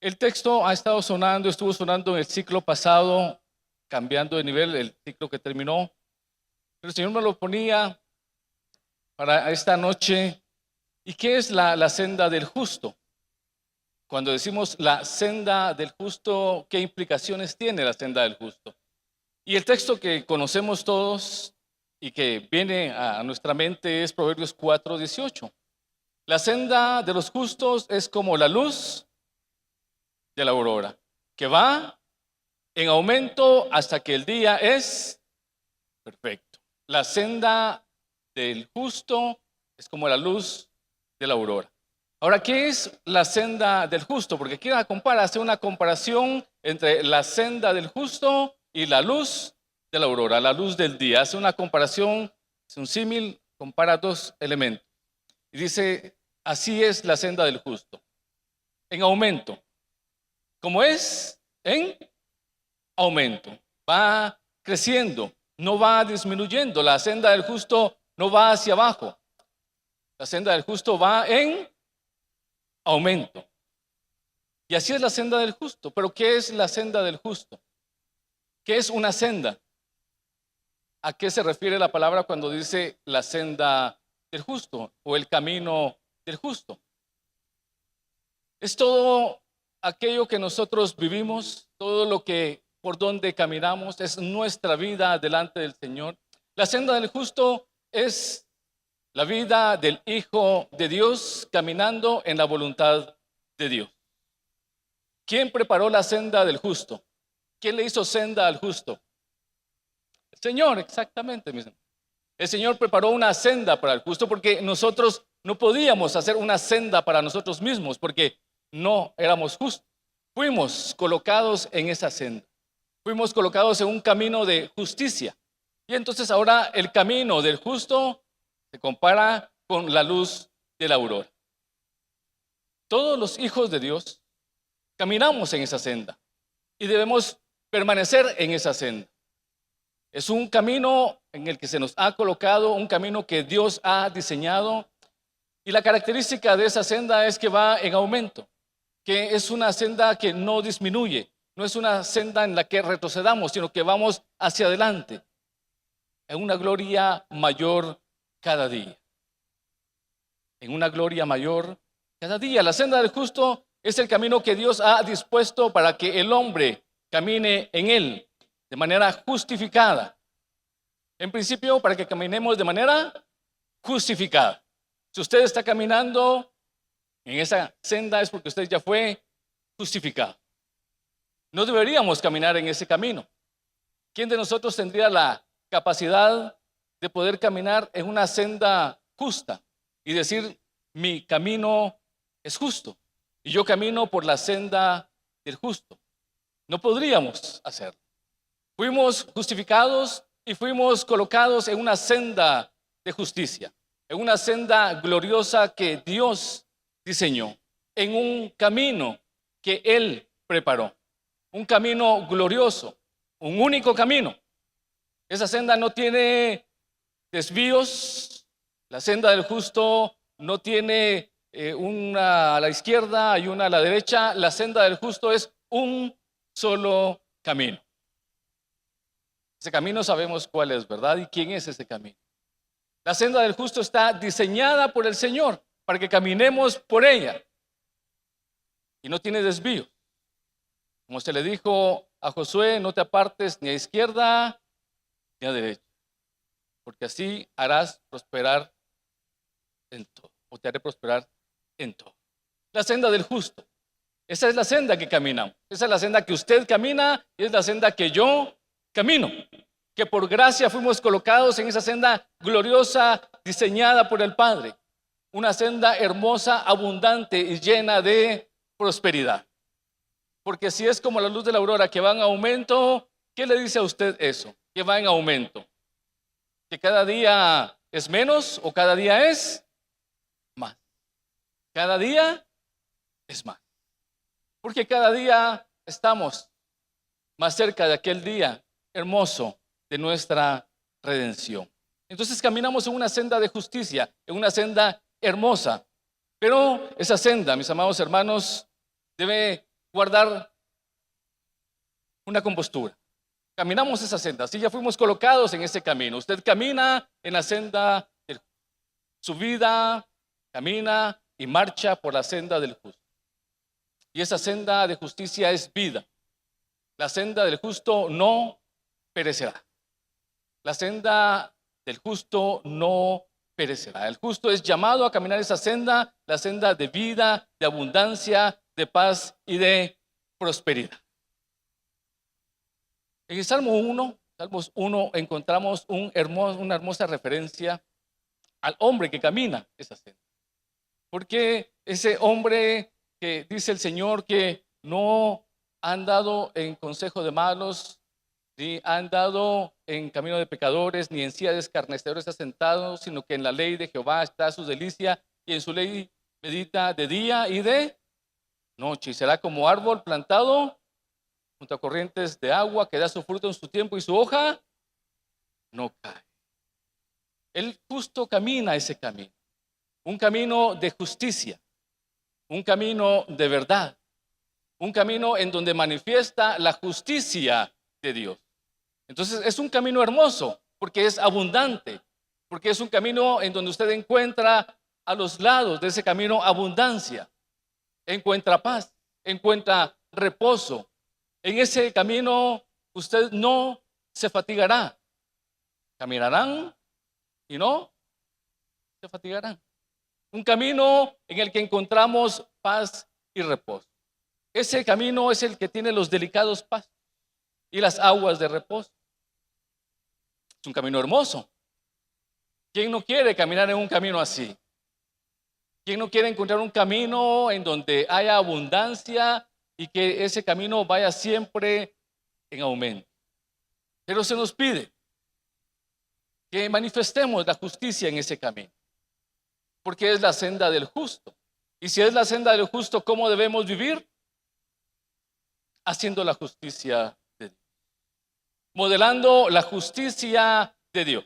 El texto ha estado sonando, estuvo sonando en el ciclo pasado, cambiando de nivel, el ciclo que terminó. Pero el Señor me lo ponía para esta noche. ¿Y qué es la senda del justo? Cuando decimos la senda del justo, ¿qué implicaciones tiene la senda del justo? Y el texto que conocemos todos y que viene a nuestra mente es Proverbios 4:18. La senda de los justos es como la luz de la aurora, que va en aumento hasta que el día es perfecto. La senda del justo es como la luz de la aurora. Ahora, ¿qué es la senda del justo? Porque aquí hace una comparación entre la senda del justo y la luz de la aurora, la luz del día. Hace una comparación, es un símil, compara dos elementos. Y dice, así es la senda del justo, en aumento. ¿Cómo es? En aumento. Va creciendo, no va disminuyendo. La senda del justo no va hacia abajo. La senda del justo va en aumento. Y así es la senda del justo. Pero ¿qué es la senda del justo? ¿Qué es una senda? ¿A qué se refiere la palabra cuando dice la senda del justo o el camino del justo? Es todo aquello que nosotros vivimos, todo lo que por donde caminamos, es nuestra vida delante del Señor. La senda del justo es la vida del Hijo de Dios caminando en la voluntad de Dios. ¿Quién preparó la senda del justo? ¿Quién le hizo senda al justo? El Señor, exactamente. El Señor preparó una senda para el justo porque nosotros no podíamos hacer una senda para nosotros mismos porque no éramos justos. Fuimos colocados en esa senda. Fuimos colocados en un camino de justicia. Y entonces ahora el camino del justo se compara con la luz de la aurora. Todos los hijos de Dios caminamos en esa senda y debemos permanecer en esa senda. Es un camino en el que se nos ha colocado, un camino que Dios ha diseñado. Y la característica de esa senda es que va en aumento, que es una senda que no disminuye, no es una senda en la que retrocedamos, sino que vamos hacia adelante, en una gloria mayor cada día. En una gloria mayor cada día. La senda del justo es el camino que Dios ha dispuesto para que el hombre camine en él de manera justificada. En principio, para que caminemos de manera justificada. Si usted está caminando en esa senda es porque usted ya fue justificado. No deberíamos caminar en ese camino. ¿Quién de nosotros tendría la capacidad de poder caminar en una senda justa y decir, mi camino es justo y yo camino por la senda del justo? No podríamos hacerlo. Fuimos justificados y fuimos colocados en una senda de justicia, en una senda gloriosa que Dios diseñó, en un camino que Él preparó, un camino glorioso, un único camino. Esa senda no tiene desvíos, la senda del justo no tiene una a la izquierda y una a la derecha, la senda del justo es un solo camino. Ese camino sabemos cuál es, ¿verdad? ¿Y quién es ese camino? La senda del justo está diseñada por el Señor para que caminemos por ella y no tiene desvío. Como se le dijo a Josué, no te apartes ni a izquierda ni a derecha, porque así harás prosperar en todo, o te haré prosperar en todo. La senda del justo, esa es la senda que caminamos, esa es la senda que usted camina y es la senda que yo camino, que por gracia fuimos colocados en esa senda gloriosa diseñada por el Padre, una senda hermosa, abundante y llena de prosperidad. Porque si es como la luz de la aurora que va en aumento, ¿qué le dice a usted eso? Que va en aumento. ¿Que cada día es menos o cada día es más? Cada día es más. Porque cada día estamos más cerca de aquel día hermoso de nuestra redención. Entonces caminamos en una senda de justicia, en una senda hermosa. Pero esa senda, mis amados hermanos, debe guardar una compostura. Caminamos esa senda, así ya fuimos colocados en ese camino. Usted camina en la senda del justo. Su vida camina y marcha por la senda del justo. Y esa senda de justicia es vida. La senda del justo no perecerá. La senda del justo no perecerá. El justo es llamado a caminar esa senda, la senda de vida, de abundancia, de paz y de prosperidad. En el Salmos 1, encontramos una hermosa referencia al hombre que camina esa senda. Porque ese hombre que dice el Señor que no ha andado en consejo de malos, ni ha andado en camino de pecadores, ni en silla de escarnecedores ha sentado, sino que en la ley de Jehová está su delicia, y en su ley medita de día y de noche. Y será como árbol plantado junto a corrientes de agua, que da su fruto en su tiempo y su hoja no cae. El justo camina ese camino, un camino de justicia, un camino de verdad, un camino en donde manifiesta la justicia de Dios. Entonces es un camino hermoso porque es abundante, porque es un camino en donde usted encuentra a los lados de ese camino abundancia, encuentra paz, encuentra reposo. En ese camino usted no se fatigará. Caminarán y no se fatigarán. Un camino en el que encontramos paz y reposo. Ese camino es el que tiene los delicados pastos y las aguas de reposo. Es un camino hermoso. ¿Quién no quiere caminar en un camino así? ¿Quién no quiere encontrar un camino en donde haya abundancia y que ese camino vaya siempre en aumento? Pero se nos pide que manifestemos la justicia en ese camino, porque es la senda del justo. Y si es la senda del justo, ¿cómo debemos vivir? Haciendo la justicia de Dios, modelando la justicia de Dios,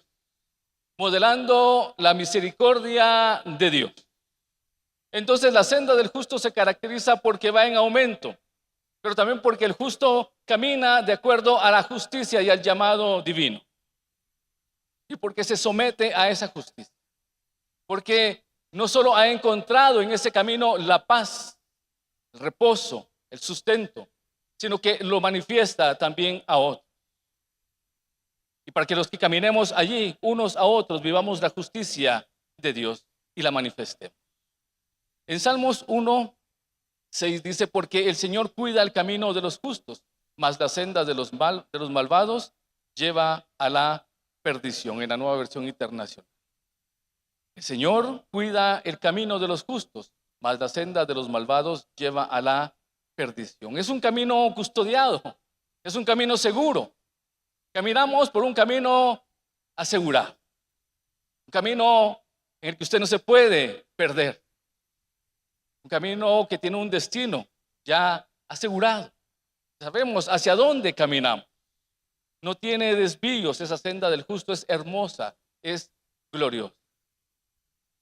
modelando la misericordia de Dios. Entonces la senda del justo se caracteriza porque va en aumento, pero también porque el justo camina de acuerdo a la justicia y al llamado divino. Y porque se somete a esa justicia. Porque no solo ha encontrado en ese camino la paz, el reposo, el sustento, sino que lo manifiesta también a otros. Y para que los que caminemos allí, unos a otros, vivamos la justicia de Dios y la manifestemos. En Salmos 1:6 dice, porque el Señor cuida el camino de los justos, mas la senda de los malvados lleva a la perdición, en la Nueva Versión Internacional. El Señor cuida el camino de los justos, mas la senda de los malvados lleva a la perdición. Es un camino custodiado, es un camino seguro. Caminamos por un camino asegurado, un camino en el que usted no se puede perder, un camino que tiene un destino ya asegurado. Sabemos hacia dónde caminamos. No tiene desvíos, esa senda del justo es hermosa, es gloriosa.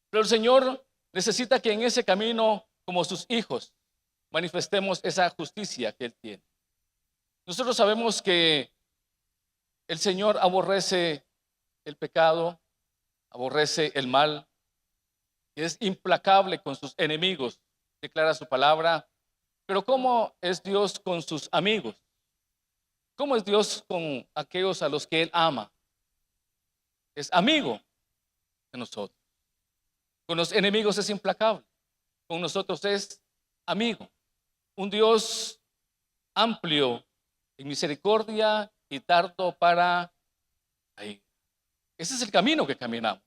Pero el Señor necesita que en ese camino, como sus hijos, manifestemos esa justicia que Él tiene. Nosotros sabemos que el Señor aborrece el pecado, aborrece el mal, y es implacable con sus enemigos, declara su palabra. Pero ¿cómo es Dios con sus amigos? ¿Cómo es Dios con aquellos a los que Él ama? Es amigo de nosotros. Con los enemigos es implacable. Con nosotros es amigo. Un Dios amplio en misericordia y tardo para ir. Ese es el camino que caminamos.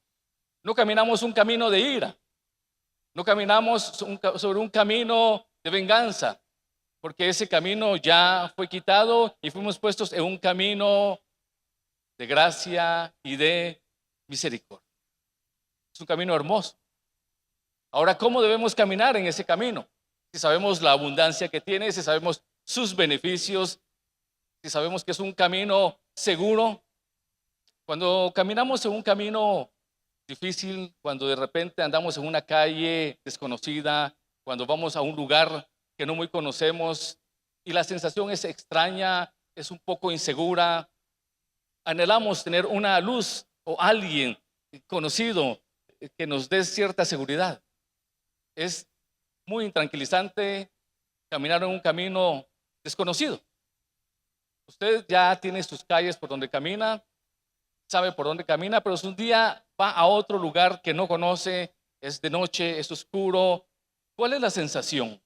No caminamos un camino de ira. No caminamos sobre un camino de venganza, porque ese camino ya fue quitado y fuimos puestos en un camino de gracia y de misericordia. Es un camino hermoso. Ahora, ¿cómo debemos caminar en ese camino? Si sabemos la abundancia que tiene, si sabemos sus beneficios, si sabemos que es un camino seguro. Cuando caminamos en un camino difícil, cuando de repente andamos en una calle desconocida, cuando vamos a un lugar que no muy conocemos y la sensación es extraña, es un poco insegura. Anhelamos tener una luz o alguien conocido que nos dé cierta seguridad. Es muy intranquilizante caminar en un camino desconocido. Usted ya tiene sus calles por donde camina, sabe por dónde camina, pero si un día va a otro lugar que no conoce, es de noche, es oscuro, ¿cuál es la sensación?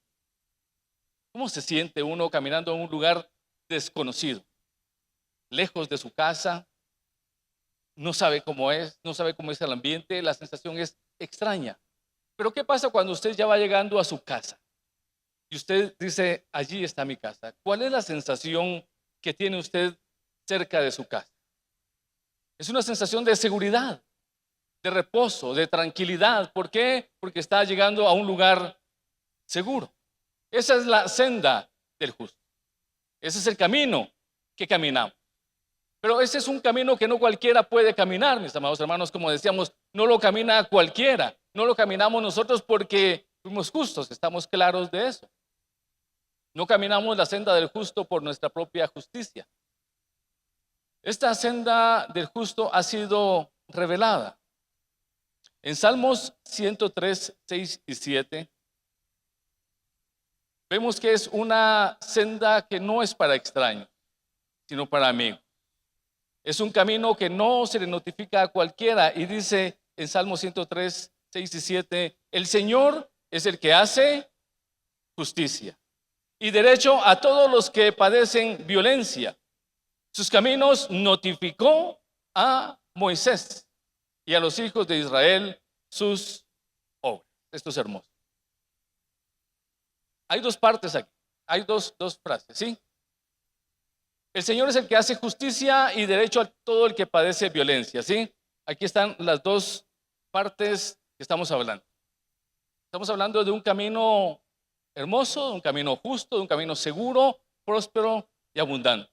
¿Cómo se siente uno caminando en un lugar desconocido? Lejos de su casa, no sabe cómo es, no sabe cómo es el ambiente, la sensación es extraña. Pero ¿qué pasa cuando usted ya va llegando a su casa? Y usted dice, allí está mi casa. ¿Cuál es la sensación que tiene usted cerca de su casa? Es una sensación de seguridad, de reposo, de tranquilidad. ¿Por qué? Porque está llegando a un lugar seguro. Esa es la senda del justo. Ese es el camino que caminamos. Pero ese es un camino que no cualquiera puede caminar, mis amados hermanos. Como decíamos, no lo camina cualquiera. No lo caminamos nosotros porque fuimos justos, estamos claros de eso. No caminamos la senda del justo por nuestra propia justicia. Esta senda del justo ha sido revelada. En Salmos 103, 6 y 7, vemos que es una senda que no es para extraños, sino para amigos. Es un camino que no se le notifica a cualquiera y dice en Salmos 103, 6 y 7, el Señor es el que hace justicia y derecho a todos los que padecen violencia. Sus caminos notificó a Moisés y a los hijos de Israel sus obras. Esto es hermoso. Hay dos partes aquí, hay dos frases, ¿sí? El Señor es el que hace justicia y derecho a todo el que padece violencia, ¿sí? Aquí están las dos partes que estamos hablando. Estamos hablando de un camino hermoso, de un camino justo, de un camino seguro, próspero y abundante.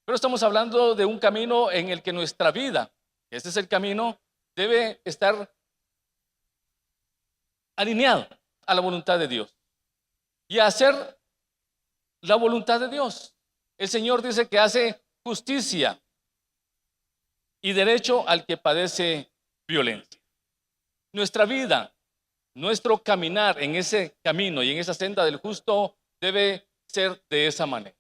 Pero estamos hablando de un camino en el que nuestra vida, este es el camino, debe estar alineado a la voluntad de Dios y a hacer la voluntad de Dios. El Señor dice que hace justicia y derecho al que padece violencia. Nuestra vida, nuestro caminar en ese camino y en esa senda del justo debe ser de esa manera.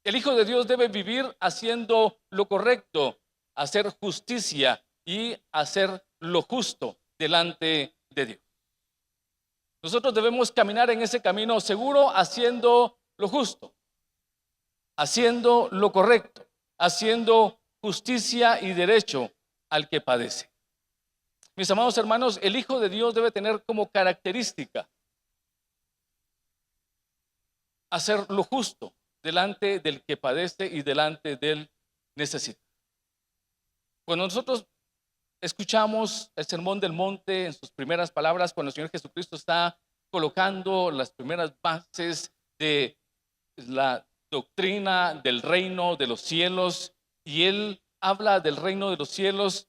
El Hijo de Dios debe vivir haciendo lo correcto, hacer justicia y hacer lo justo delante de Dios. Nosotros debemos caminar en ese camino seguro haciendo lo justo, haciendo lo correcto, haciendo justicia y derecho al que padece. Mis amados hermanos, el Hijo de Dios debe tener como característica hacer lo justo delante del que padece y delante del necesitado. Cuando nosotros escuchamos el Sermón del Monte en sus primeras palabras, cuando el Señor Jesucristo está colocando las primeras bases de la doctrina del reino de los cielos, y Él habla del reino de los cielos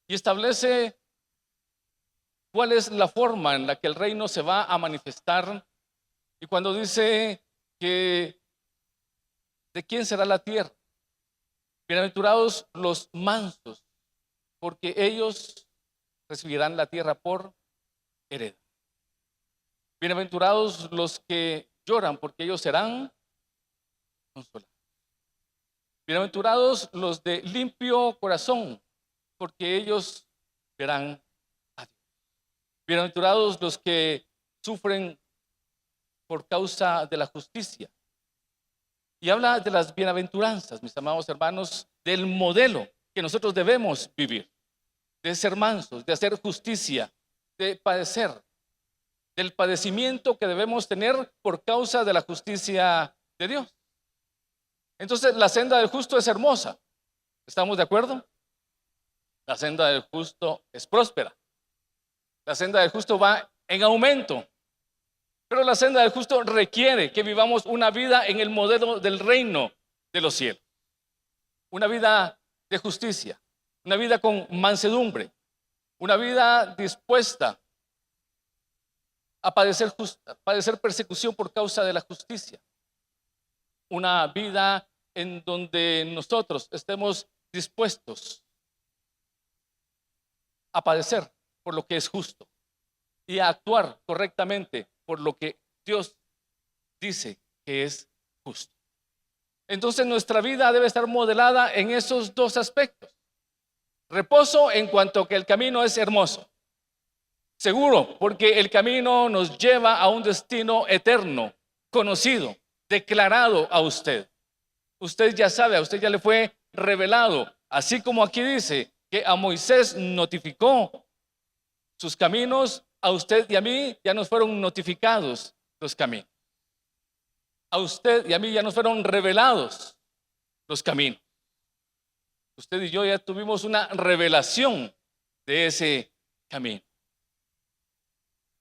y establece cuál es la forma en la que el reino se va a manifestar. Y cuando dice que ¿de quién será la tierra? Bienaventurados los mansos, porque ellos recibirán la tierra por heredad. Bienaventurados los que lloran, porque ellos serán consolados. Bienaventurados los de limpio corazón, porque ellos verán a Dios. Bienaventurados los que sufren por causa de la justicia. Y habla de las bienaventuranzas, mis amados hermanos, del modelo que nosotros debemos vivir, de ser mansos, de hacer justicia, de padecer, del padecimiento que debemos tener por causa de la justicia de Dios. Entonces, la senda del justo es hermosa. ¿Estamos de acuerdo? La senda del justo es próspera. La senda del justo va en aumento. Pero la senda del justo requiere que vivamos una vida en el modelo del reino de los cielos. Una vida de justicia, una vida con mansedumbre, una vida dispuesta a padecer persecución por causa de la justicia. Una vida en donde nosotros estemos dispuestos a padecer por lo que es justo y a actuar correctamente por lo que Dios dice que es justo. Entonces nuestra vida debe estar modelada en esos dos aspectos. Reposo en cuanto a que el camino es hermoso. Seguro, porque el camino nos lleva a un destino eterno, conocido, declarado a usted. Usted ya sabe, a usted ya le fue revelado. Así como aquí dice que a Moisés notificó sus caminos, a usted y a mí ya nos fueron notificados los caminos. A usted y a mí ya nos fueron revelados los caminos. Usted y yo ya tuvimos una revelación de ese camino.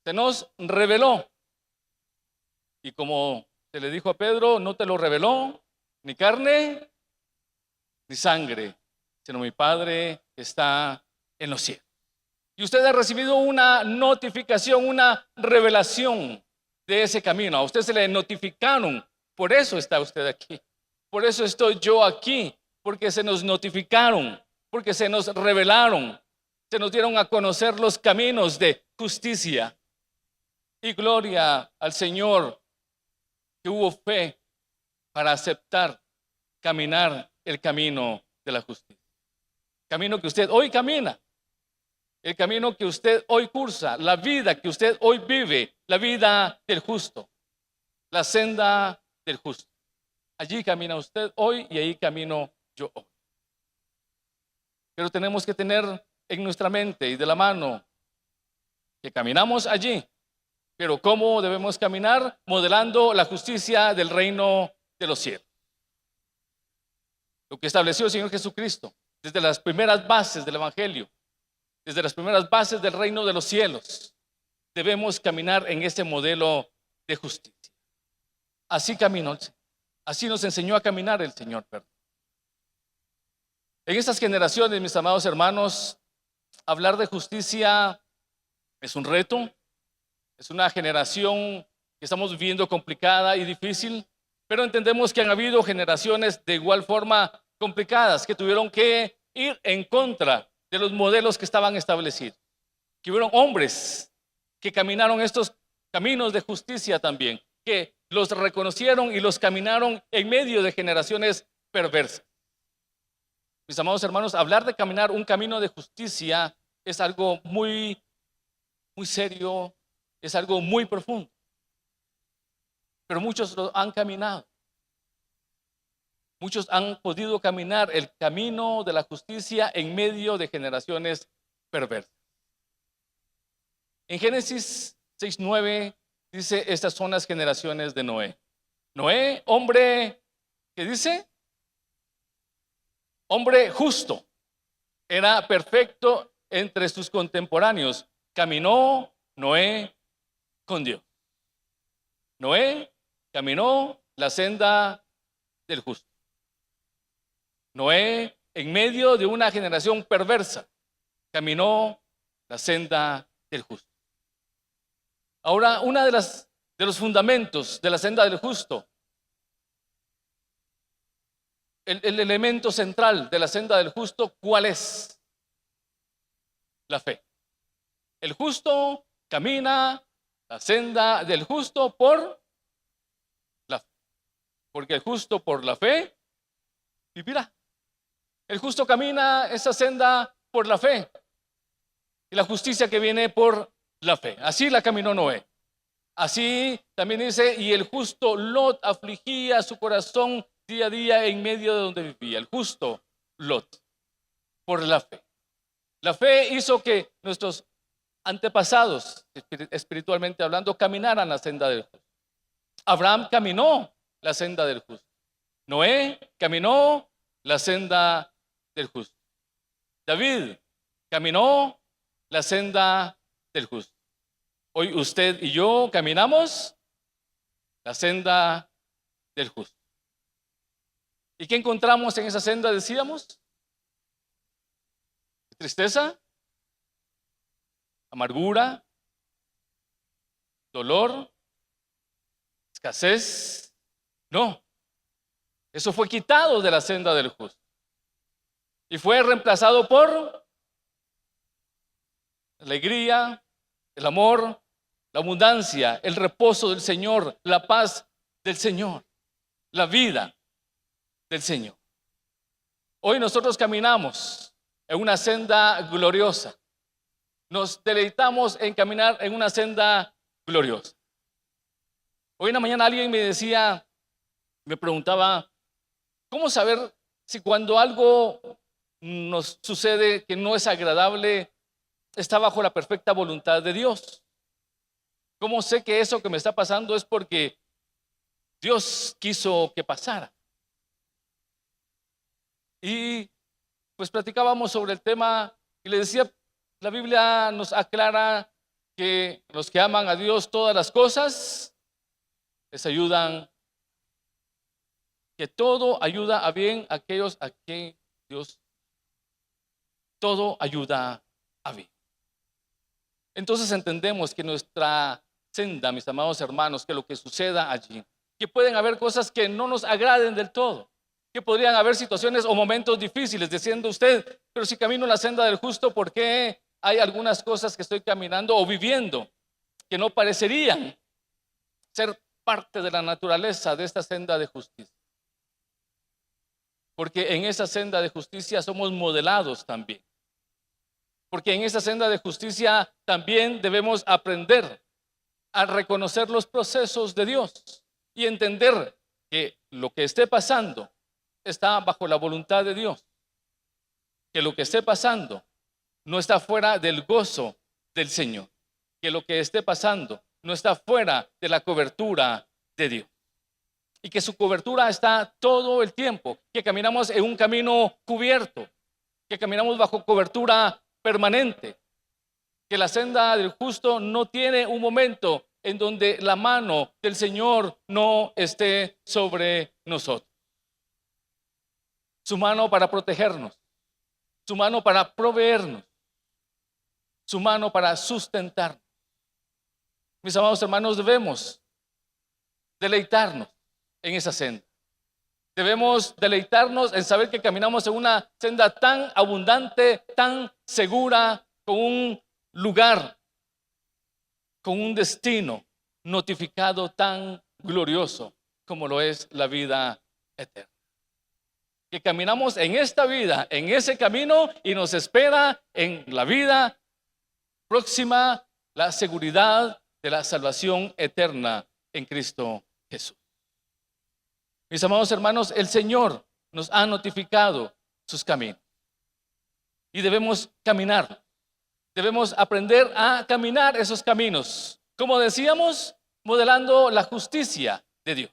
Se nos reveló. Y como se le dijo a Pedro, no te lo reveló ni carne ni sangre, sino mi Padre que está en los cielos. Y usted ha recibido una notificación, una revelación de ese camino. A usted se le notificaron. Por eso está usted aquí. Por eso estoy yo aquí. Porque se nos notificaron. Porque se nos revelaron. Se nos dieron a conocer los caminos de justicia. Y gloria al Señor que hubo fe para aceptar caminar el camino de la justicia. Camino que usted hoy camina. El camino que usted hoy cursa, la vida que usted hoy vive, la vida del justo, la senda del justo. Allí camina usted hoy y ahí camino yo hoy. Pero tenemos que tener en nuestra mente y de la mano que caminamos allí, pero ¿cómo debemos caminar? Modelando la justicia del reino de los cielos. Lo que estableció el Señor Jesucristo desde las primeras bases del Evangelio. Desde las primeras bases del reino de los cielos, debemos caminar en este modelo de justicia. Así caminó, así nos enseñó a caminar el Señor. En estas generaciones, mis amados hermanos, hablar de justicia es un reto, es una generación que estamos viviendo complicada y difícil, pero entendemos que han habido generaciones de igual forma complicadas que tuvieron que ir en contra de los modelos que estaban establecidos. Que hubieron hombres que caminaron estos caminos de justicia también, que los reconocieron y los caminaron en medio de generaciones perversas. Mis amados hermanos, hablar de caminar un camino de justicia es algo muy serio, es algo muy profundo. Pero muchos lo han caminado. Muchos han podido caminar el camino de la justicia en medio de generaciones perversas. En Génesis 6:9 dice, estas son las generaciones de Noé. Noé, hombre, ¿qué dice? Hombre justo. Era perfecto entre sus contemporáneos. Caminó Noé con Dios. Noé caminó la senda del justo. Noé, en medio de una generación perversa, caminó la senda del justo. Ahora, una de los fundamentos de la senda del justo, el elemento central de la senda del justo, ¿cuál es? La fe. El justo camina la senda del justo por la fe. Porque el justo por la fe vivirá. El justo camina esa senda por la fe. Y la justicia que viene por la fe. Así la caminó Noé. Así también dice, y el justo Lot afligía su corazón día a día en medio de donde vivía. El justo Lot, por la fe. La fe hizo que nuestros antepasados, espiritualmente hablando, caminaran la senda del justo. Abraham caminó la senda del justo. Noé caminó la senda del justo. David caminó la senda del justo. Hoy usted y yo caminamos la senda del justo. ¿Y qué encontramos en esa senda, decíamos? Tristeza, amargura, dolor, escasez. No, eso fue quitado de la senda del justo y fue reemplazado por alegría, el amor, la abundancia, el reposo del Señor, la paz del Señor, la vida del Señor. Hoy nosotros caminamos en una senda gloriosa. Nos deleitamos en caminar en una senda gloriosa. Hoy en la mañana alguien me decía, me preguntaba, ¿cómo saber si cuando algo nos sucede que no es agradable está bajo la perfecta voluntad de Dios? ¿Cómo sé que eso que me está pasando es porque Dios quiso que pasara? Y pues platicábamos sobre el tema y le decía, la Biblia nos aclara que los que aman a Dios todas las cosas les ayudan, que todo ayuda a bien a aquellos a quien Dios, todo ayuda a bien. Entonces entendemos que nuestra senda, mis amados hermanos, que lo que suceda allí, que pueden haber cosas que no nos agraden del todo, que podrían haber situaciones o momentos difíciles, diciendo usted, pero si camino la senda del justo, ¿por qué hay algunas cosas que estoy caminando o viviendo que no parecerían ser parte de la naturaleza de esta senda de justicia? Porque en esa senda de justicia somos modelados también. Porque en esa senda de justicia también debemos aprender a reconocer los procesos de Dios y entender que lo que esté pasando está bajo la voluntad de Dios. Que lo que esté pasando no está fuera del gozo del Señor. Que lo que esté pasando no está fuera de la cobertura de Dios. Y que su cobertura está todo el tiempo. Que caminamos en un camino cubierto. Que caminamos bajo cobertura permanente. Que la senda del justo no tiene un momento en donde la mano del Señor no esté sobre nosotros. Su mano para protegernos, su mano para proveernos, su mano para sustentarnos. Mis amados hermanos, debemos deleitarnos en esa senda. Debemos deleitarnos en saber que caminamos en una senda tan abundante, tan segura, con un lugar, con un destino notificado tan glorioso como lo es la vida eterna. Que caminamos en esta vida, en ese camino, y nos espera en la vida próxima la seguridad de la salvación eterna en Cristo Jesús. Mis amados hermanos, el Señor nos ha notificado sus caminos y debemos caminar. Debemos aprender a caminar esos caminos. Como decíamos, modelando la justicia de Dios.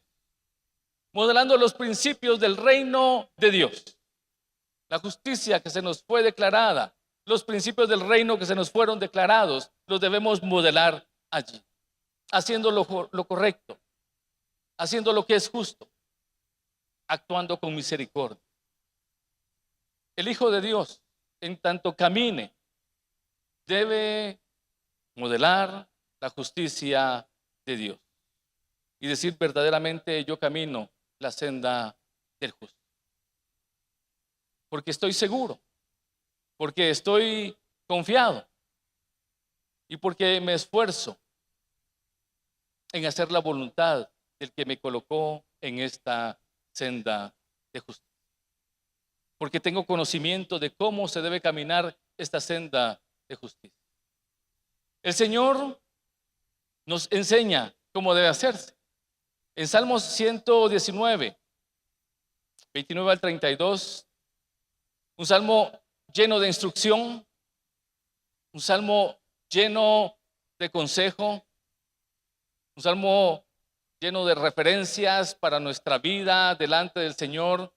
Modelando los principios del reino de Dios. La justicia que se nos fue declarada, los principios del reino que se nos fueron declarados, los debemos modelar allí. Haciendo lo correcto, haciendo lo que es justo, actuando con misericordia. El Hijo de Dios, en tanto camine, debe modelar la justicia de Dios y decir verdaderamente: yo camino la senda del justo. Porque estoy seguro, porque estoy confiado y porque me esfuerzo en hacer la voluntad del que me colocó en esta senda de justicia. Porque tengo conocimiento de cómo se debe caminar esta senda de justicia. El Señor nos enseña cómo debe hacerse. En Salmos 119, 29 al 32, un salmo lleno de instrucción, un salmo lleno de consejo, un salmo lleno de referencias para nuestra vida delante del Señor,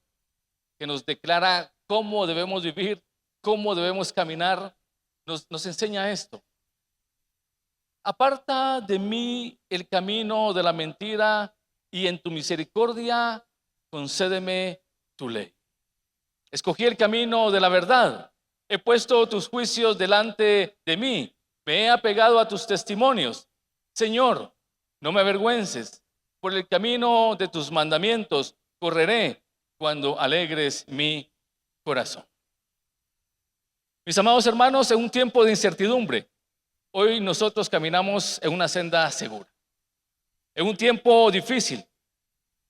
que nos declara cómo debemos vivir, cómo debemos caminar. Nos enseña esto. Aparta de mí el camino de la mentira y en tu misericordia concédeme tu ley. Escogí el camino de la verdad. He puesto tus juicios delante de mí. Me he apegado a tus testimonios. Señor, No me avergüences. Por el camino de tus mandamientos correré cuando alegres mi corazón. Mis amados hermanos, en un tiempo de incertidumbre, hoy nosotros caminamos en una senda segura. En un tiempo difícil,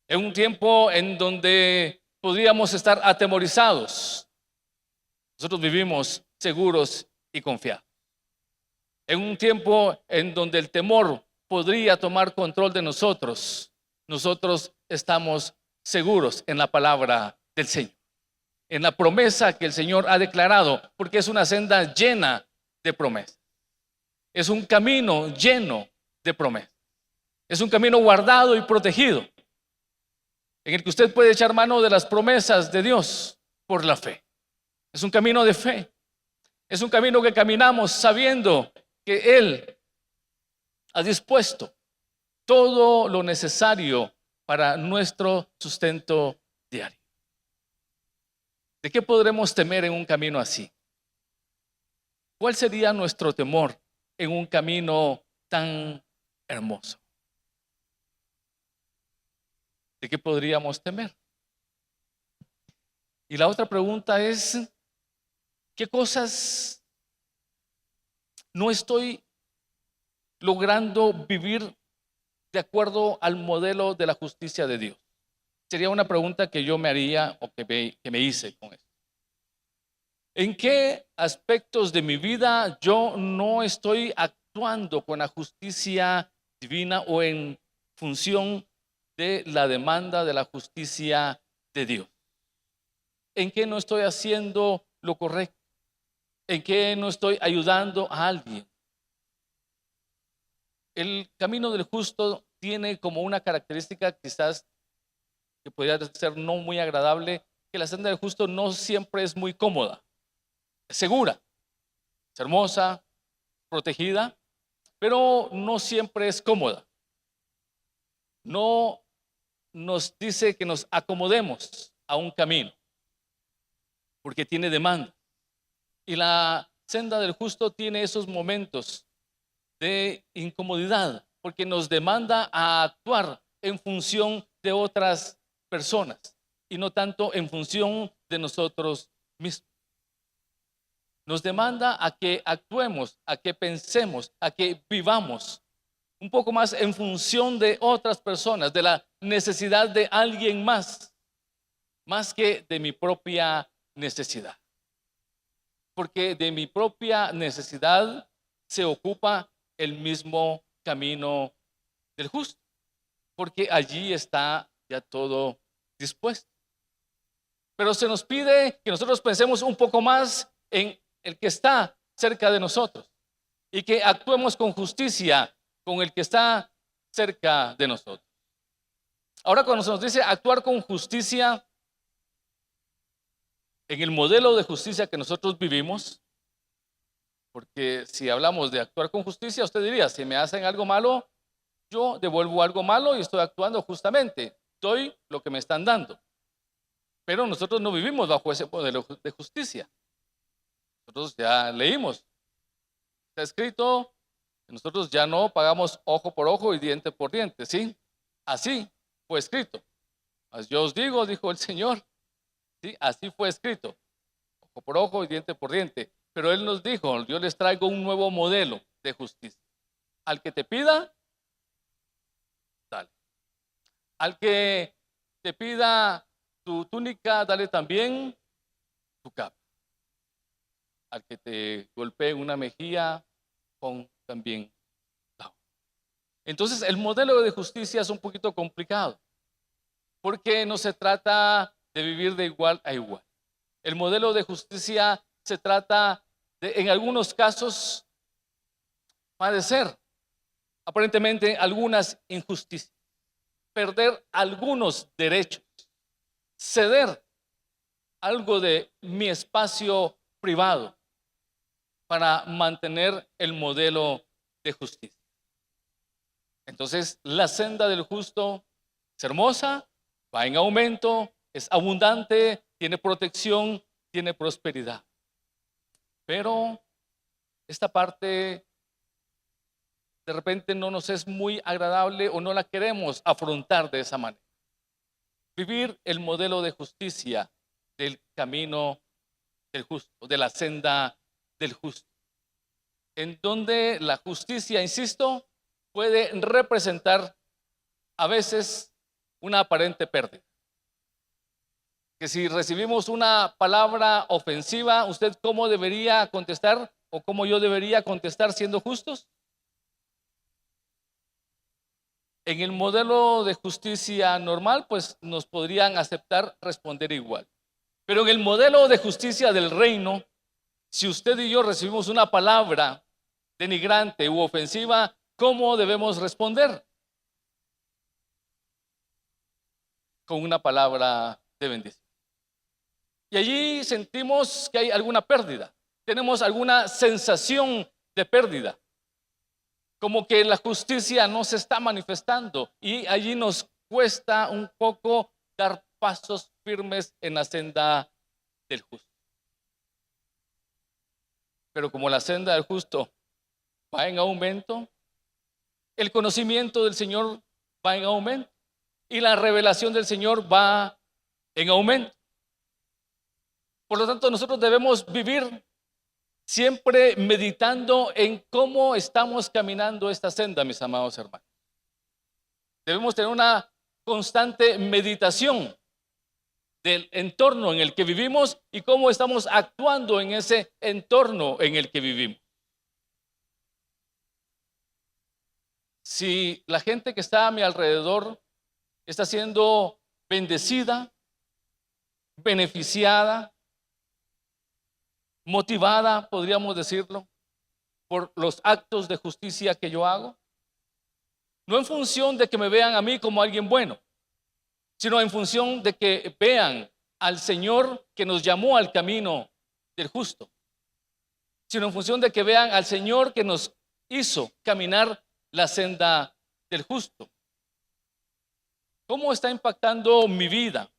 en un tiempo en donde podríamos estar atemorizados, nosotros vivimos seguros y confiados. En un tiempo en donde el temor podría tomar control de nosotros, nosotros estamos seguros en la palabra del Señor, en la promesa que el Señor ha declarado, porque es una senda llena de promesas. Es un camino lleno de promesas. Es un camino guardado y protegido, en el que usted puede echar mano de las promesas de Dios por la fe. Es un camino de fe. Es un camino que caminamos sabiendo que Él ha dispuesto todo lo necesario para nuestro sustento diario. ¿De qué podremos temer en un camino así? ¿Cuál sería nuestro temor en un camino tan hermoso? ¿De qué podríamos temer? Y la otra pregunta es, ¿qué cosas no estoy logrando vivir de acuerdo al modelo de la justicia de Dios? Sería una pregunta que yo me haría o que me hice con esto. ¿En qué aspectos de mi vida yo no estoy actuando con la justicia divina o en función de la demanda de la justicia de Dios? ¿En qué no estoy haciendo lo correcto? ¿En qué no estoy ayudando a alguien? El camino del justo tiene como una característica quizás que podría ser no muy agradable, que la senda del justo no siempre es muy cómoda, es segura, es hermosa, protegida, pero no siempre es cómoda. No nos dice que nos acomodemos a un camino, porque tiene demanda. Y la senda del justo tiene esos momentos de incomodidad, porque nos demanda a actuar en función de otras personas y no tanto en función de nosotros mismos. Nos demanda a que actuemos, a que pensemos, a que vivamos un poco más en función de otras personas, de la necesidad de alguien más que de mi propia necesidad. Porque de mi propia necesidad se ocupa el mismo camino del justo, porque allí está ya todo dispuesto. Pero se nos pide que nosotros pensemos un poco más en el que está cerca de nosotros y que actuemos con justicia con el que está cerca de nosotros. Ahora, cuando se nos dice actuar con justicia, en el modelo de justicia que nosotros vivimos, porque si hablamos de actuar con justicia, usted diría, si me hacen algo malo, yo devuelvo algo malo y estoy actuando justamente, doy lo que me están dando. Pero nosotros no vivimos bajo ese modelo de justicia. Nosotros ya leímos, está escrito, que nosotros ya no pagamos ojo por ojo y diente por diente, ¿sí? Así fue escrito. Mas yo os digo, dijo el Señor, ¿sí? Así fue escrito, ojo por ojo y diente por diente. Pero Él nos dijo, yo les traigo un nuevo modelo de justicia. Al que te pida, dale. Al que te pida tu túnica, dale también tu capa. Al que te golpee una mejilla, pon también la otra. Entonces, el modelo de justicia es un poquito complicado, porque no se trata de vivir de igual a igual. El modelo de justicia se trata de, en algunos casos, padecer aparentemente algunas injusticias, perder algunos derechos, ceder algo de mi espacio privado para mantener el modelo de justicia. Entonces, la senda del justo es hermosa, va en aumento, es abundante, tiene protección, tiene prosperidad. Pero esta parte de repente no nos es muy agradable o no la queremos afrontar de esa manera. Vivir el modelo de justicia del camino del justo, de la senda del justo, en donde la justicia, insisto, puede representar a veces una aparente pérdida. Que si recibimos una palabra ofensiva, ¿usted cómo debería contestar o cómo yo debería contestar siendo justos? En el modelo de justicia normal, pues nos podrían aceptar responder igual. Pero en el modelo de justicia del reino, si usted y yo recibimos una palabra denigrante u ofensiva, ¿cómo debemos responder? Con una palabra de bendición. Y allí sentimos que hay alguna pérdida, tenemos alguna sensación de pérdida, como que la justicia no se está manifestando y allí nos cuesta un poco dar pasos firmes en la senda del justo. Pero como la senda del justo va en aumento, el conocimiento del Señor va en aumento y la revelación del Señor va en aumento. Por lo tanto, nosotros debemos vivir siempre meditando en cómo estamos caminando esta senda, mis amados hermanos. Debemos tener una constante meditación del entorno en el que vivimos y cómo estamos actuando en ese entorno en el que vivimos. Si la gente que está a mi alrededor está siendo bendecida, beneficiada, motivada, podríamos decirlo, por los actos de justicia que yo hago, no en función de que me vean a mí como alguien bueno, sino en función de que vean al Señor que nos llamó al camino del justo, sino en función de que vean al Señor que nos hizo caminar la senda del justo. ¿Cómo está impactando mi vida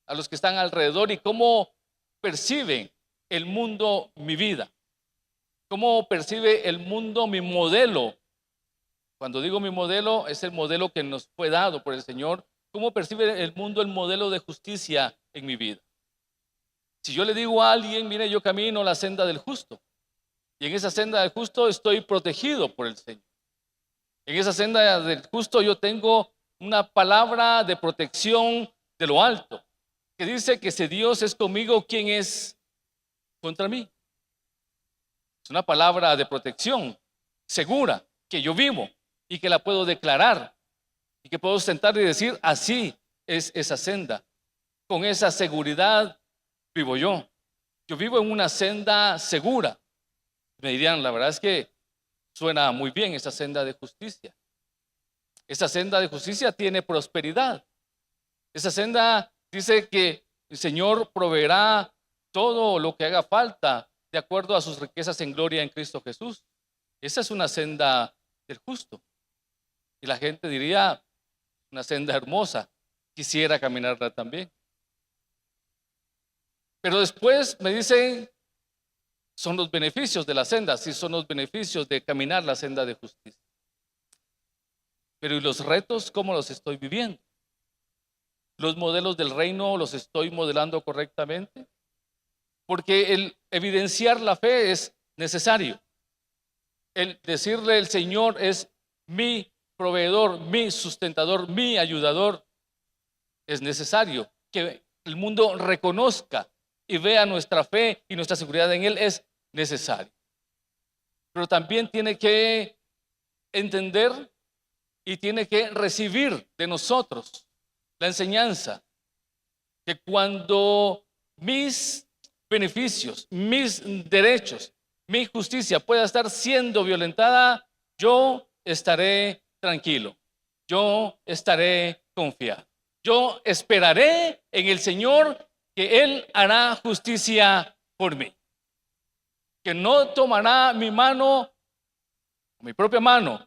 a los que están alrededor y cómo perciben el mundo mi vida? ¿Cómo percibe el mundo mi modelo? Cuando digo mi modelo, es el modelo que nos fue dado por el Señor. ¿Cómo percibe el mundo el modelo de justicia en mi vida? Si yo le digo a alguien, mire, yo camino la senda del justo, y en esa senda del justo estoy protegido por el Señor. En esa senda del justo yo tengo una palabra de protección de lo alto, que dice que si Dios es conmigo, ¿quién es contra mí? Es una palabra de protección segura que yo vivo y que la puedo declarar y que puedo sentar y decir, así es esa senda. Con esa seguridad vivo yo. Yo vivo en una senda segura. Me dirían, la verdad es que suena muy bien esa senda de justicia. Esa senda de justicia tiene prosperidad. Esa senda dice que el Señor proveerá todo lo que haga falta de acuerdo a sus riquezas en gloria en Cristo Jesús. Esa es una senda del justo. Y la gente diría, una senda hermosa, quisiera caminarla también. Pero después me dicen, son los beneficios de la senda, sí son los beneficios de caminar la senda de justicia. Pero ¿y los retos cómo los estoy viviendo? ¿Los modelos del reino los estoy modelando correctamente? Porque el evidenciar la fe es necesario. El decirle el Señor es mi proveedor, mi sustentador, mi ayudador, es necesario. Que el mundo reconozca y vea nuestra fe y nuestra seguridad en Él es necesario. Pero también tiene que entender y tiene que recibir de nosotros la enseñanza que cuando mis beneficios, mis derechos, mi justicia pueda estar siendo violentada, yo estaré tranquilo, yo estaré confiado. Yo esperaré en el Señor que Él hará justicia por mí, que no tomará mi mano, mi propia mano,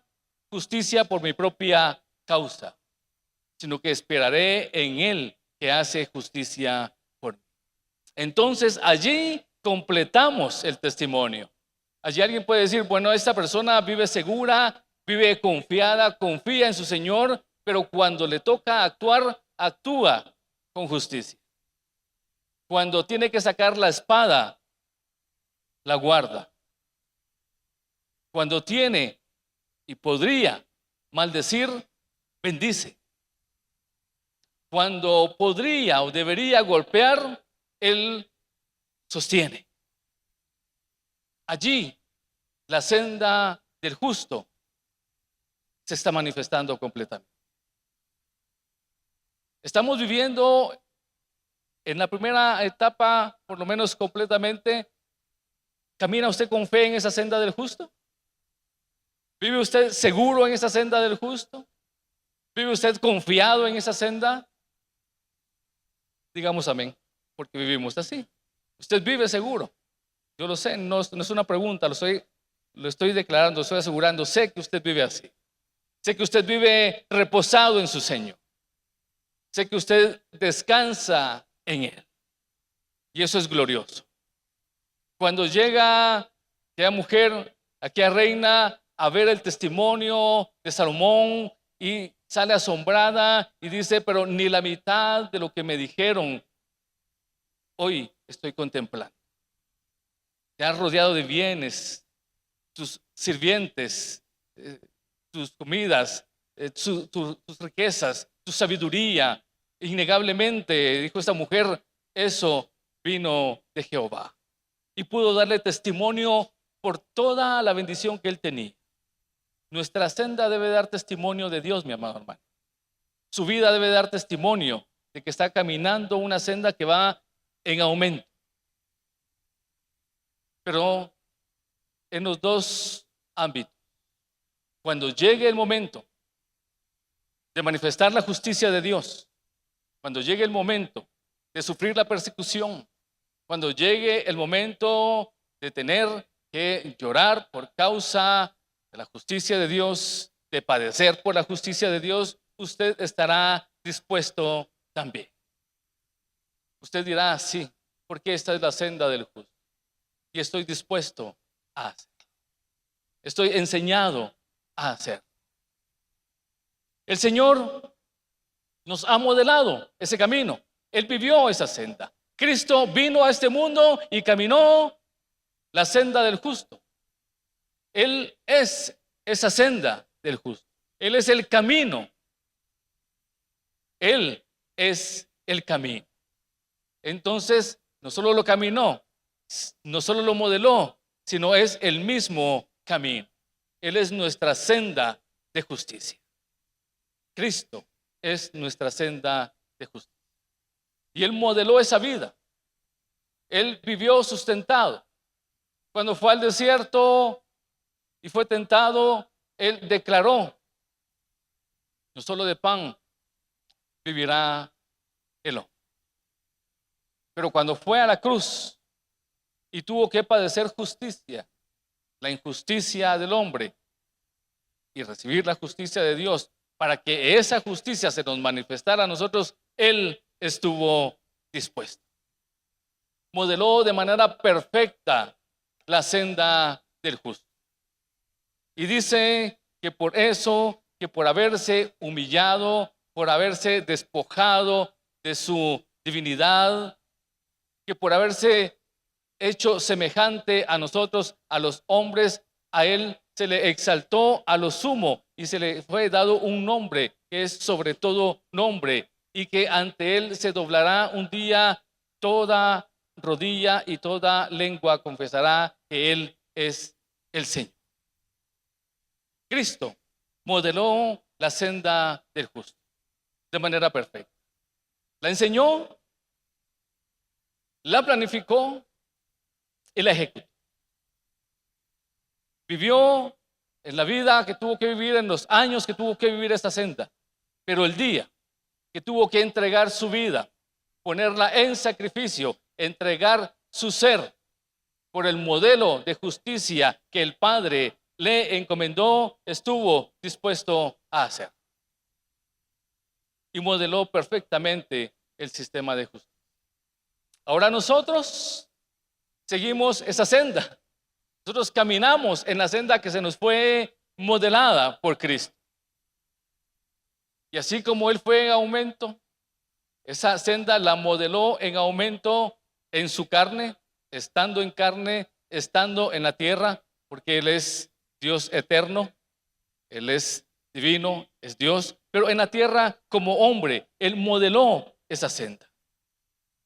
justicia por mi propia causa, sino que esperaré en Él que hace justicia por mí. Entonces allí completamos el testimonio. Allí alguien puede decir, bueno, esta persona vive segura, vive confiada, confía en su Señor, pero cuando le toca actuar, actúa con justicia. Cuando tiene que sacar la espada, la guarda. Cuando tiene y podría maldecir, bendice. Cuando podría o debería golpear, él sostiene. Allí la senda del justo se está manifestando completamente. Estamos viviendo en la primera etapa, por lo menos completamente. ¿Camina usted con fe en esa senda del justo? ¿Vive usted seguro en esa senda del justo? ¿Vive usted confiado en esa senda? Digamos amén, porque vivimos así. Usted vive seguro. Yo lo sé, no es una pregunta, lo estoy declarando, lo estoy asegurando. Sé que usted vive así. Sé que usted vive reposado en su Señor. Sé que usted descansa en Él. Y eso es glorioso. Cuando llega aquella mujer, aquella reina, a ver el testimonio de Salomón y sale asombrada y dice, pero ni la mitad de lo que me dijeron hoy estoy contemplando. Te has rodeado de bienes, tus sirvientes, tus comidas, tus riquezas, tu sabiduría. Innegablemente, dijo esta mujer, eso vino de Jehová. Y pudo darle testimonio por toda la bendición que él tenía. Nuestra senda debe dar testimonio de Dios, mi amado hermano. Su vida debe dar testimonio de que está caminando una senda que va en aumento. Pero en los dos ámbitos, cuando llegue el momento de manifestar la justicia de Dios, cuando llegue el momento de sufrir la persecución, cuando llegue el momento de tener que llorar por causa de la justicia de Dios, de padecer por la justicia de Dios, usted estará dispuesto también. Usted dirá, sí, porque esta es la senda del justo. Y estoy dispuesto a hacer. Estoy enseñado a hacer. El Señor nos ha modelado ese camino. Él vivió esa senda. Cristo vino a este mundo y caminó la senda del justo. Él es esa senda del justo. Él es el camino. Él es el camino. Entonces, no solo lo caminó, no solo lo modeló, sino es el mismo camino. Él es nuestra senda de justicia. Cristo es nuestra senda de justicia. Y Él modeló esa vida. Él vivió sustentado. Cuando fue al desierto y fue tentado, Él declaró, no solo de pan vivirá el hombre. Pero cuando fue a la cruz y tuvo que padecer justicia, la injusticia del hombre, y recibir la justicia de Dios, para que esa justicia se nos manifestara a nosotros, Él estuvo dispuesto. Modeló de manera perfecta la senda del justo. Y dice que por eso, que por haberse humillado, por haberse despojado de su divinidad, que por haberse hecho semejante a nosotros, a los hombres, a Él se le exaltó a lo sumo y se le fue dado un nombre que es sobre todo nombre, y que ante Él se doblará un día toda rodilla y toda lengua confesará que Él es el Señor. Cristo modeló la senda del justo de manera perfecta. La enseñó, la planificó y la ejecutó. Vivió en la vida que tuvo que vivir, en los años que tuvo que vivir esta senda, pero el día que tuvo que entregar su vida, ponerla en sacrificio, entregar su ser por el modelo de justicia que el Padre le encomendó, estuvo dispuesto a hacer. Y modeló perfectamente el sistema de justicia. Ahora nosotros seguimos esa senda. Nosotros caminamos en la senda que se nos fue modelada por Cristo. Y así como Él fue en aumento, esa senda la modeló en aumento en su carne, estando en la tierra, porque Él es Dios eterno, Él es divino, es Dios, pero en la tierra como hombre, Él modeló esa senda.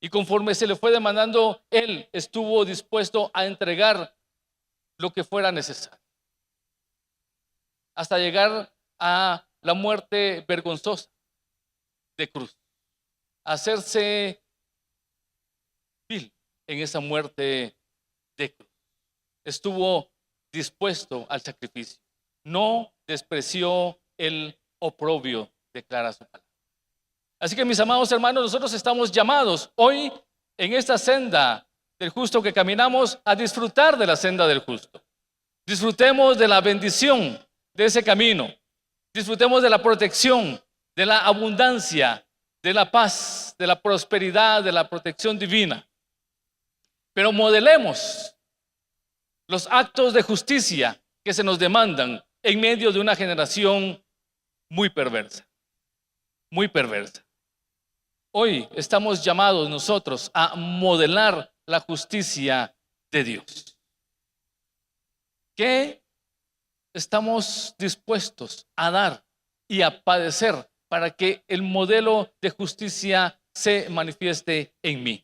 Y conforme se le fue demandando, Él estuvo dispuesto a entregar lo que fuera necesario, hasta llegar a la muerte vergonzosa de cruz, hacerse vil en esa muerte de cruz. Estuvo dispuesto al sacrificio, no despreció el oprobio, declara su palabra. Así que, mis amados hermanos, nosotros estamos llamados hoy en esta senda del justo que caminamos a disfrutar de la senda del justo. Disfrutemos de la bendición de ese camino. Disfrutemos de la protección, de la abundancia, de la paz, de la prosperidad, de la protección divina. Pero modelemos los actos de justicia que se nos demandan en medio de una generación muy perversa, muy perversa. Hoy estamos llamados nosotros a modelar la justicia de Dios. ¿Qué estamos dispuestos a dar y a padecer para que el modelo de justicia se manifieste en mí?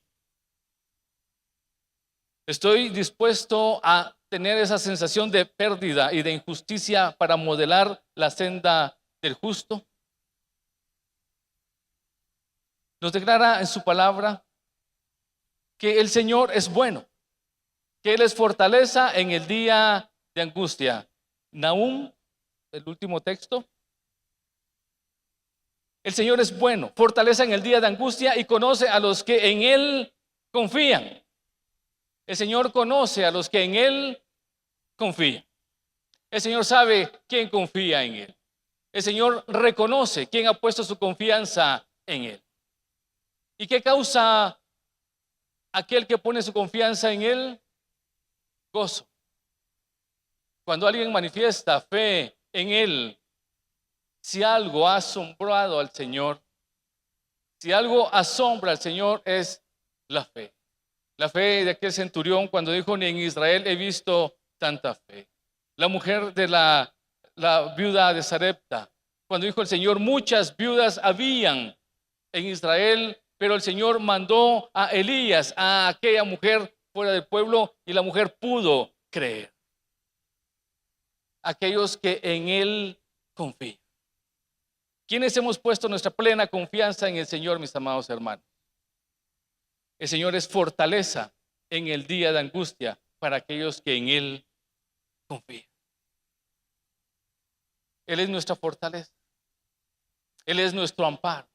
¿Estoy dispuesto a tener esa sensación de pérdida y de injusticia para modelar la senda del justo? Nos declara en su palabra que el Señor es bueno, que Él es fortaleza en el día de angustia. Nahum, el último texto. El Señor es bueno, fortaleza en el día de angustia y conoce a los que en Él confían. El Señor conoce a los que en Él confían. El Señor sabe quién confía en Él. El Señor reconoce quién ha puesto su confianza en Él. ¿Y qué causa aquel que pone su confianza en Él? Gozo. Cuando alguien manifiesta fe en Él, si algo ha asombrado al Señor, si algo asombra al Señor es la fe. La fe de aquel centurión cuando dijo: ni en Israel he visto tanta fe. La mujer de la viuda de Sarepta, cuando dijo el Señor: muchas viudas habían en Israel, pero el Señor mandó a Elías, a aquella mujer fuera del pueblo, y la mujer pudo creer. Aquellos que en Él confían. ¿Quiénes hemos puesto nuestra plena confianza en el Señor, mis amados hermanos? El Señor es fortaleza en el día de angustia para aquellos que en Él confían. Él es nuestra fortaleza. Él es nuestro amparo,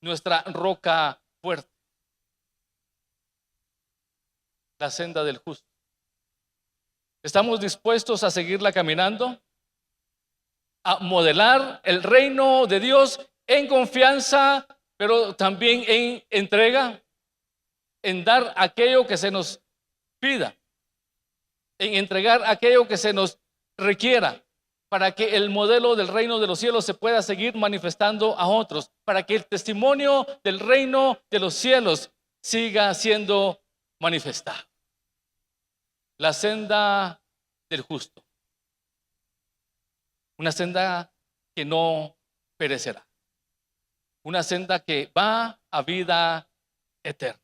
nuestra roca fuerte. La senda del justo. ¿Estamos dispuestos a seguirla caminando? A modelar el reino de Dios en confianza, pero también en entrega, en dar aquello que se nos pida, en entregar aquello que se nos requiera, para que el modelo del reino de los cielos se pueda seguir manifestando a otros, para que el testimonio del reino de los cielos siga siendo manifestado. La senda del justo. Una senda que no perecerá. Una senda que va a vida eterna.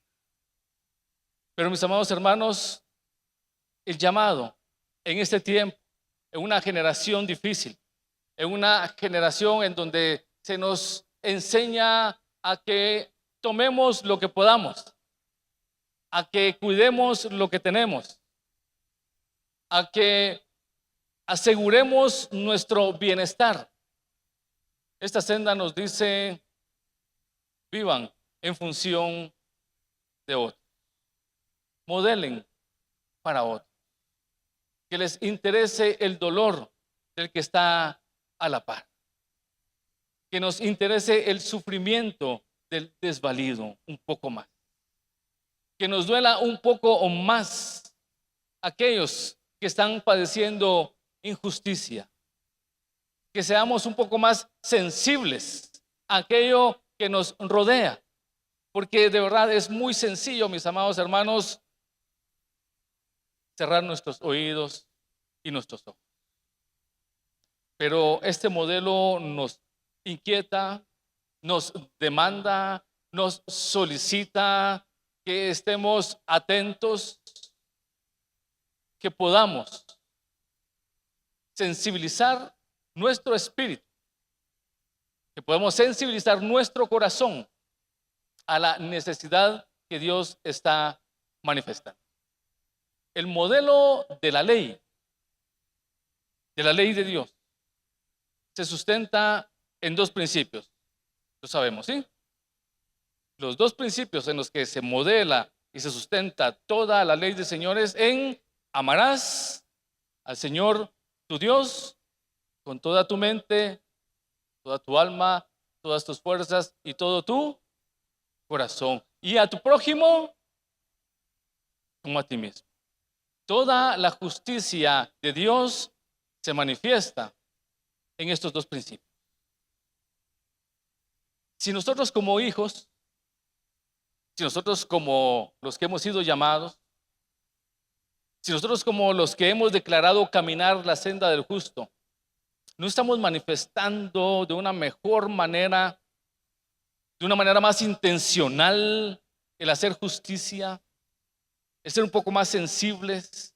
Pero, mis amados hermanos, el llamado en este tiempo, en una generación difícil, en una generación en donde se nos enseña a que tomemos lo que podamos, a que cuidemos lo que tenemos, a que aseguremos nuestro bienestar. Esta senda nos dice: vivan en función de otros, modelen para otros, que les interese el dolor del que está a la par, que nos interese el sufrimiento del desvalido un poco más, que nos duela un poco o más aquellos que están padeciendo injusticia, que seamos un poco más sensibles a aquello que nos rodea, porque de verdad es muy sencillo, mis amados hermanos, cerrar nuestros oídos y nuestros ojos. Pero este modelo nos inquieta, nos demanda, nos solicita que estemos atentos, que podamos sensibilizar nuestro espíritu, que podamos sensibilizar nuestro corazón a la necesidad que Dios está manifestando. El modelo de la ley de Dios, se sustenta en dos principios. Lo sabemos, ¿sí? Los dos principios en los que se modela y se sustenta toda la ley del Señor es en: amarás al Señor tu Dios con toda tu mente, toda tu alma, todas tus fuerzas y todo tu corazón, y a tu prójimo como a ti mismo. Toda la justicia de Dios se manifiesta en estos dos principios. Si nosotros como hijos, si nosotros como los que hemos sido llamados, si nosotros como los que hemos declarado caminar la senda del justo, no estamos manifestando de una mejor manera, de una manera más intencional, el hacer justicia, el ser un poco más sensibles,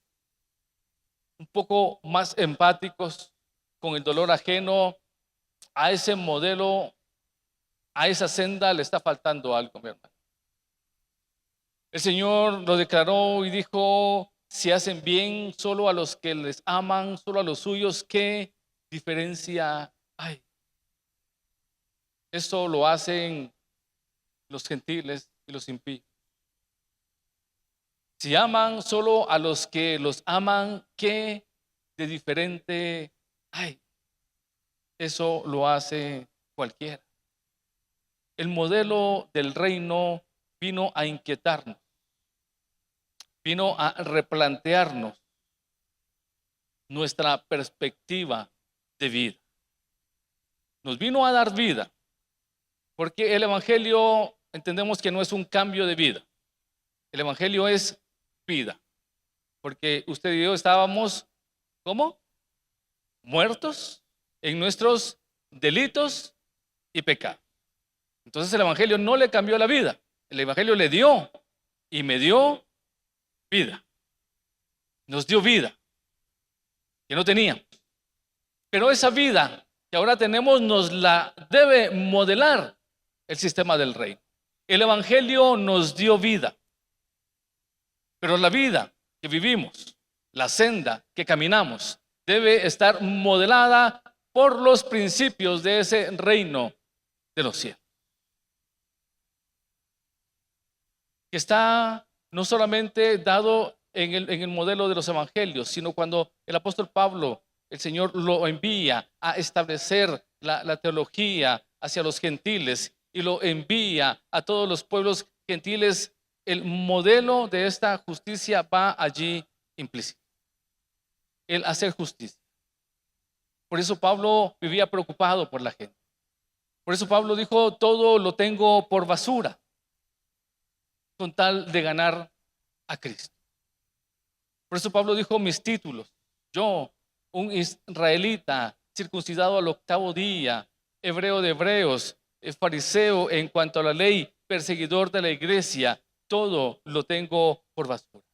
un poco más empáticos con el dolor ajeno, a ese modelo, a esa senda le está faltando algo, mi hermano. El Señor lo declaró y dijo: si hacen bien solo a los que les aman, solo a los suyos, ¿qué diferencia hay? Eso lo hacen los gentiles y los impíos. Si aman solo a los que los aman, ¿qué de diferente hay? Eso lo hace cualquiera. El modelo del reino vino a inquietarnos, vino a replantearnos nuestra perspectiva de vida. Nos vino a dar vida, porque el evangelio entendemos que no es un cambio de vida. El evangelio es vida, porque usted y yo estábamos, ¿cómo? Muertos en nuestros delitos y pecados. Entonces el evangelio no le cambió la vida, el evangelio le dio y me dio vida. Nos dio vida que no teníamos. Pero esa vida que ahora tenemos nos la debe modelar el sistema del reino. El evangelio nos dio vida, pero la vida que vivimos, la senda que caminamos, debe estar modelada por los principios de ese reino de los cielos, que está no solamente dado en el modelo de los evangelios, sino cuando el apóstol Pablo, el Señor lo envía a establecer la teología hacia los gentiles y lo envía a todos los pueblos gentiles. El modelo de esta justicia va allí implícito, el hacer justicia. Por eso Pablo vivía preocupado por la gente. Por eso Pablo dijo: todo lo tengo por basura, con tal de ganar a Cristo. Por eso Pablo dijo: mis títulos, yo, un israelita, circuncidado al 8º día, hebreo de hebreos, fariseo en cuanto a la ley, perseguidor de la iglesia, todo lo tengo por basura.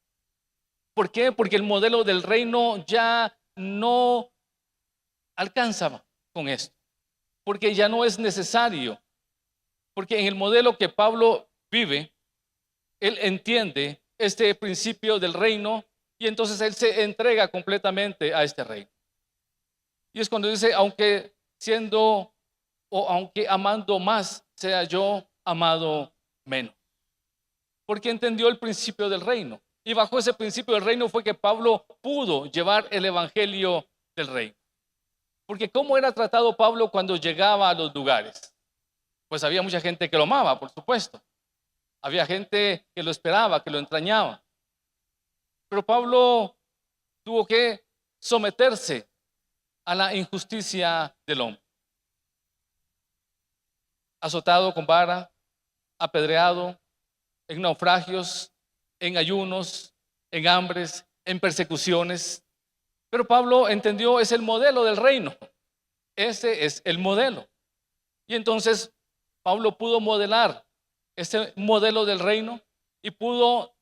¿Por qué? Porque el modelo del reino ya no alcanza con esto, porque ya no es necesario, porque en el modelo que Pablo vive, él entiende este principio del reino y entonces él se entrega completamente a este reino. Y es cuando dice: aunque siendo o aunque amando más, sea yo amado menos. Porque entendió el principio del reino. Y bajo ese principio del reino fue que Pablo pudo llevar el evangelio del reino. Porque ¿cómo era tratado Pablo cuando llegaba a los lugares? Pues había mucha gente que lo amaba, por supuesto. Había gente que lo esperaba, que lo entrañaba. Pero Pablo tuvo que someterse a la injusticia del hombre. Azotado con vara, apedreado, en naufragios, en ayunos, en hambres, en persecuciones. Pero Pablo entendió, es el modelo del reino. Ese es el modelo. Y entonces Pablo pudo modelar ese modelo del reino y pudo,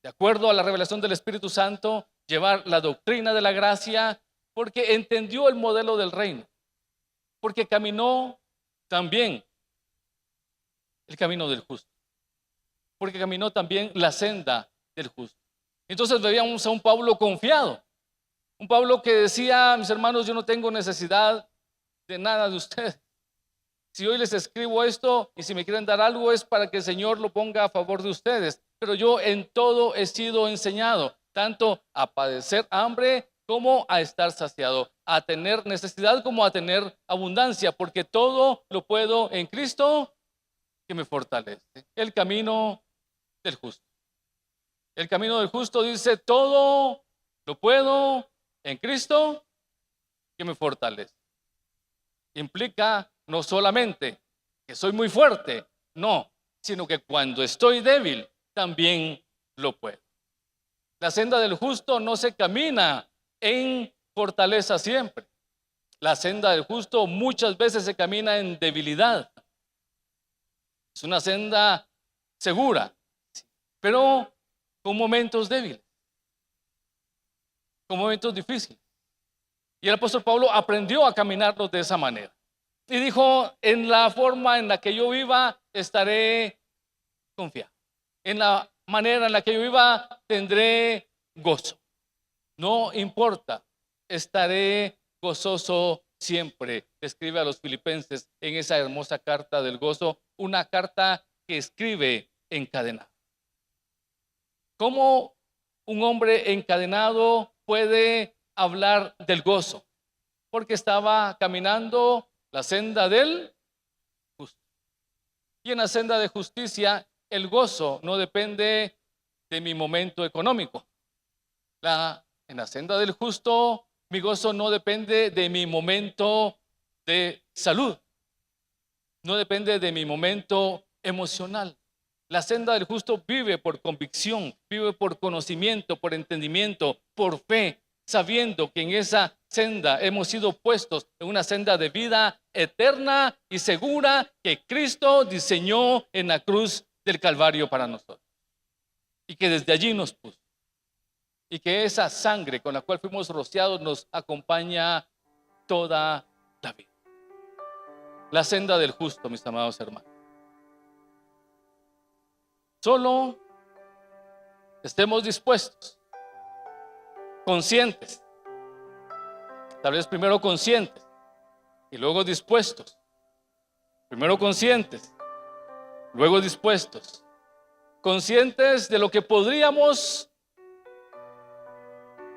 de acuerdo a la revelación del Espíritu Santo, llevar la doctrina de la gracia, porque entendió el modelo del reino, porque caminó también el camino del justo, porque caminó también la senda del justo. Entonces veíamos a un Pablo confiado, un Pablo que decía: mis hermanos, yo no tengo necesidad de nada de ustedes. Si hoy les escribo esto y si me quieren dar algo es para que el Señor lo ponga a favor de ustedes. Pero yo en todo he sido enseñado, tanto a padecer hambre como a estar saciado, a tener necesidad como a tener abundancia, porque todo lo puedo en Cristo que me fortalece. El camino del justo. El camino del justo dice: todo lo puedo en Cristo que me fortalece. Implica no solamente que soy muy fuerte, no, sino que cuando estoy débil, también lo puedo. La senda del justo no se camina en fortaleza siempre. La senda del justo muchas veces se camina en debilidad. Es una senda segura, pero con momentos débiles, con momentos difíciles. Y el apóstol Pablo aprendió a caminarlos de esa manera. Y dijo: en la forma en la que yo viva, estaré confiado. En la manera en la que yo viva, tendré gozo. No importa, estaré gozoso siempre. Escribe a los filipenses en esa hermosa carta del gozo, una carta que escribe encadenado. ¿Cómo un hombre encadenado puede hablar del gozo? Porque estaba caminando la senda del justo. Y en la senda de justicia, el gozo no depende de mi momento económico. En la senda del justo, mi gozo no depende de mi momento de salud. No depende de mi momento emocional. La senda del justo vive por convicción, vive por conocimiento, por entendimiento, por fe, sabiendo que en esa senda hemos sido puestos en una senda de vida eterna y segura que Cristo diseñó en la cruz del Calvario para nosotros. Y que desde allí nos puso. Y que esa sangre con la cual fuimos rociados nos acompaña toda la vida. La senda del justo, mis amados hermanos. Solo estemos dispuestos, conscientes, tal vez primero conscientes y luego dispuestos. Primero conscientes, luego dispuestos. Conscientes de lo que podríamos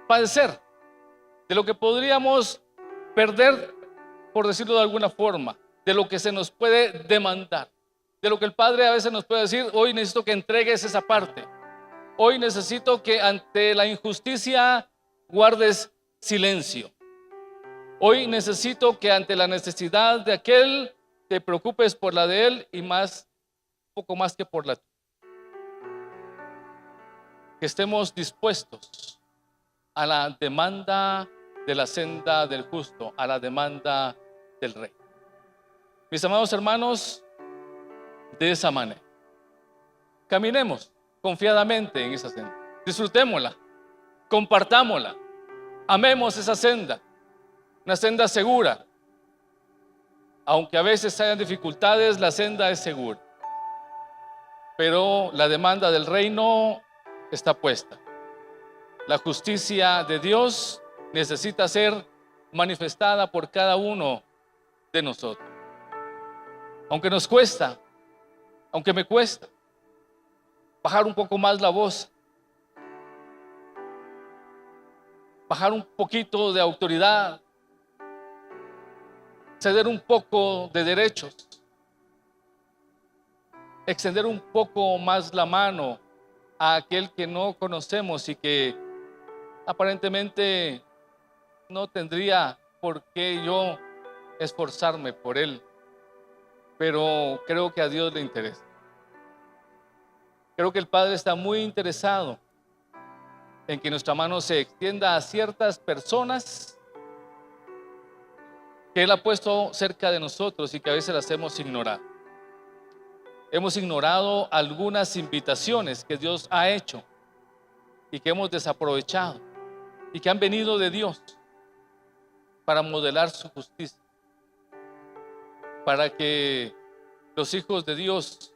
padecer, de lo que podríamos perder, por decirlo de alguna forma, de lo que se nos puede demandar, de lo que el Padre a veces nos puede decir: hoy necesito que entregues esa parte, hoy necesito que ante la injusticia guardes silencio, hoy necesito que ante la necesidad de aquel te preocupes por la de él y más, poco más que por la tuya. Que estemos dispuestos a la demanda de la senda del justo, a la demanda del rey. Mis amados hermanos, de esa manera, caminemos confiadamente en esa senda, disfrutémosla, compartámosla, amemos esa senda, una senda segura. Aunque a veces hayan dificultades, la senda es segura, pero la demanda del reino está puesta. La justicia de Dios necesita ser manifestada por cada uno de nosotros. Aunque nos cuesta, aunque me cuesta, bajar un poco más la voz, bajar un poquito de autoridad, ceder un poco de derechos, extender un poco más la mano a aquel que no conocemos y que aparentemente no tendría por qué yo esforzarme por él, pero creo que a Dios le interesa. Creo que el Padre está muy interesado en que nuestra mano se extienda a ciertas personas que Él ha puesto cerca de nosotros y que a veces las hemos ignorado. Hemos ignorado algunas invitaciones que Dios ha hecho y que hemos desaprovechado y que han venido de Dios para modelar su justicia, para que los hijos de Dios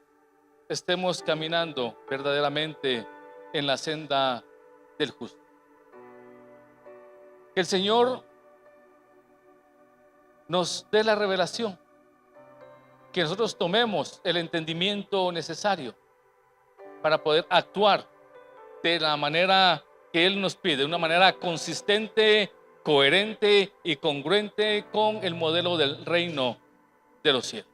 estemos caminando verdaderamente en la senda del justo. Que el Señor nos dé la revelación, que nosotros tomemos el entendimiento necesario para poder actuar de la manera que Él nos pide, de una manera consistente, coherente y congruente con el modelo del reino de los cielos.